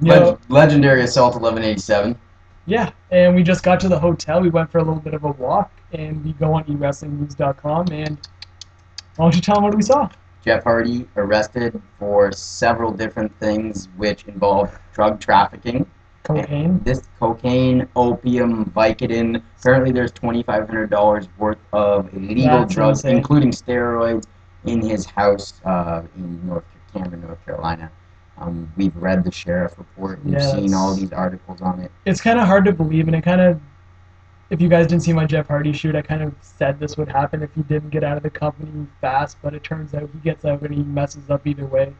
Legendary Assault 1187. Yeah, and we just got to the hotel. We went for a little bit of a walk, and we go on eWrestlingNews.com. And why don't you tell them what we saw? Jeff Hardy arrested for several different things which involve drug trafficking. Cocaine. This cocaine, opium, Vicodin. Apparently, there's $2,500 worth of illegal That's drugs, insane. including steroids, in his house in Cameron, North Carolina. We've read the sheriff report. We've seen all these articles on it. It's kind of hard to believe, and it kind of, if you guys didn't see my Jeff Hardy shoot, I kind of said this would happen if he didn't get out of the company fast, but it turns out he gets out and he messes up either way.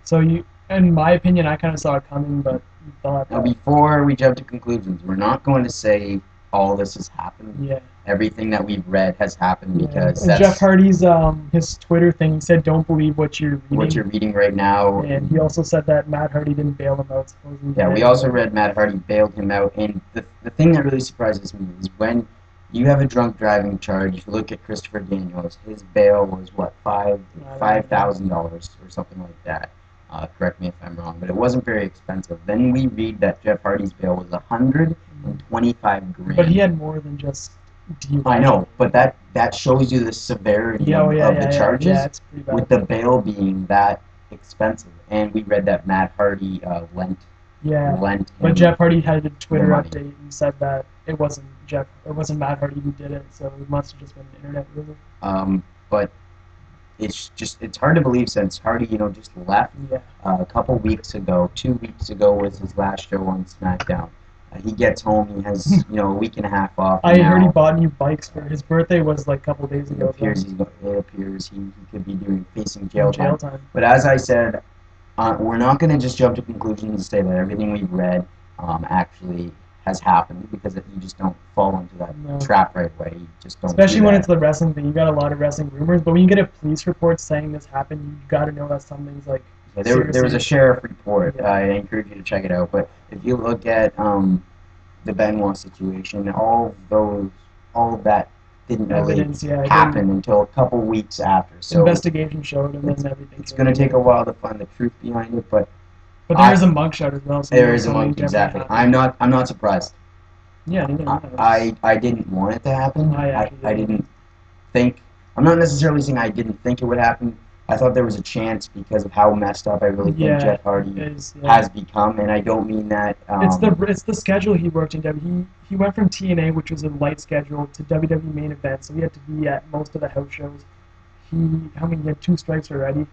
So in my opinion, I kind of saw it coming, but you thought. Now, before we jump to conclusions, we're not going to say all this has happened. Yeah. Everything that we've read has happened because and Jeff Hardy's his Twitter thing, he said, "Don't believe what you're reading." What you're reading right now. And he also said that Matt Hardy didn't bail him out. Supposedly. Yeah, we also read Matt Hardy bailed him out, and the thing that really surprises me is when you have a drunk driving charge. If you look at Christopher Daniels, his bail was what $5,000 or something like that. Correct me if I'm wrong, but it wasn't very expensive. Then we read that Jeff Hardy's bail was $125,000. But he had more than just DUI. I know, but that shows you the severity of the charges, with the bail being that expensive. And we read that Matt Hardy lent. But Jeff Hardy had a Twitter update and said that it wasn't Matt Hardy who did it, so it must have just been an internet rumor. But it's hard to believe since Hardy, just left a couple weeks ago. 2 weeks ago was his last show on SmackDown. He gets home, he has a week and a half off. I heard he bought new bikes for his birthday was like a couple days ago. It appears he could be facing jail time. But as I said, we're not going to just jump to conclusions and say that everything we've read actually has happened, because you just don't fall into that trap right away. You just don't. Especially when it's the wrestling thing, you got a lot of wrestling rumors. But when you get a police report saying this happened, you got to know that something's like. Yeah, there was a sheriff report. I encourage you to check it out. But if you look at the Benoit situation, all of that didn't really happen until a couple weeks after. So investigation showed, and then everything. It's going to take a while to find the truth behind it, but there is a mugshot as well. So there is a mugshot, exactly. I'm not surprised. Yeah, I didn't want it to happen. I didn't think. I'm not necessarily saying I didn't think it would happen. I thought there was a chance because of how messed up I really think Jeff Hardy has become, and I don't mean that. It's the schedule he worked in WWE. He went from TNA, which was a light schedule, to WWE main event, so he had to be at most of the house shows. He had 2 strikes already,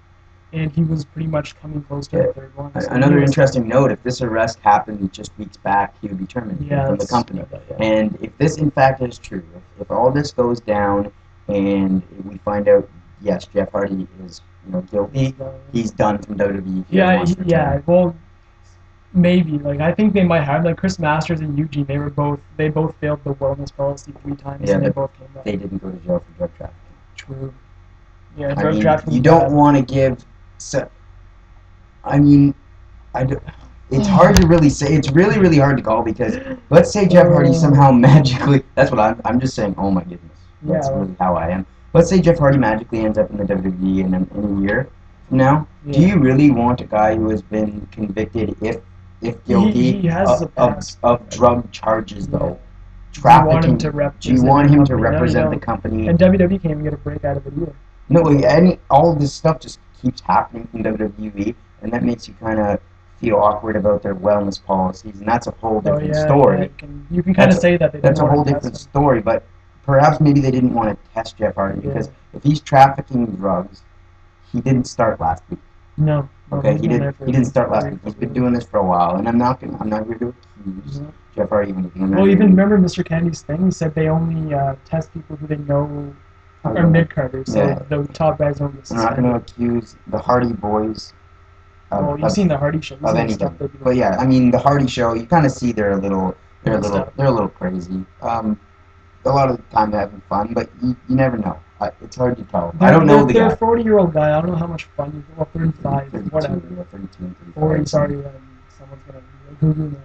and he was pretty much coming close to the third one. So another interesting note: if this arrest happened just weeks back, he would be terminated from the company. And if this in fact is true, if all this goes down and we find out, yes, Jeff Hardy is guilty, he's done from WWE. Well, maybe. Like, I think they might have, like, Chris Masters and Eugene. They both failed the wellness policy 3 times, and they both came back. They didn't go to jail for drug trafficking. True. Yeah, drug trafficking. You don't want to give. It's hard to really say. It's really, really hard to call, because let's say Jeff Hardy somehow magically. That's what I'm just saying. Oh my goodness. That's really how I am. Let's say Jeff Hardy magically ends up in the WWE in a year from now. Yeah. Do you really want a guy who has been convicted, if guilty, of drug charges, though? Trafficking. Do you want him to represent the company? And WWE can't even get a break out of it either. No, all of this stuff just keeps happening from WWE, and that makes you kind of feel awkward about their wellness policies, and that's a whole different story. Yeah, you can kind of say that. That's a whole different story, but perhaps maybe they didn't want to test Jeff Hardy, because if he's trafficking drugs, he didn't start last week. No. Okay, he didn't start last week. He's been doing this for a while, and I'm not here to accuse Jeff Hardy of anything. Well, even remember Mr. Kennedy's thing? He said they only test people who they know are mid-carders, so the top guys don't get suspended. I'm not going to accuse the Hardy boys. You've seen the Hardy show. Of anything. But yeah, I mean, the Hardy show, you kind of see they're a little crazy. A lot of the time they're having fun, but you never know. It's hard to tell. I don't know the guy. They're a 40-year-old guy. I don't know how much fun you can. Well, 35, 32, whatever. 32, 40, sorry, someone's going to Google this.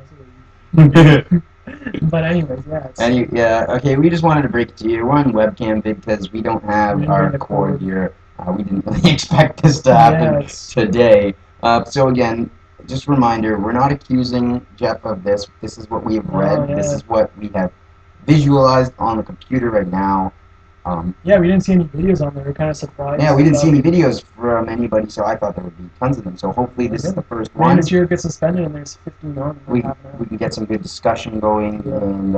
But anyways, okay, we just wanted to break it to you. We're on webcam because we don't have our cord here. We didn't really expect this to happen today. So again, just a reminder, we're not accusing Jeff of this. This is what we have read. yeah. This is what we have visualized on the computer right now. Yeah, we didn't see any videos on there. We're kind of surprised. Yeah, we didn't see any videos from anybody, so I thought there would be tons of them. So hopefully this is the first one. Manager gets suspended and there's 15 on. We can get some good discussion going, and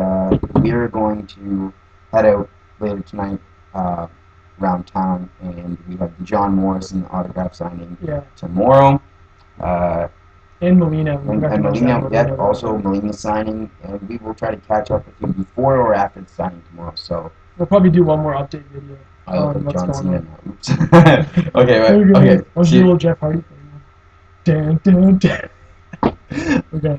we are going to head out later tonight around town, and we have the John Morrison autograph signing tomorrow. And Molina. And Molina, yeah, also Molina signing, and we will try to catch up with you before or after the signing tomorrow. So we'll probably do one more update video. I look like John Cena now. Oops. Okay, right. Okay. I'll do a little Jeff Hardy thing. Dan, dan, dan. Okay.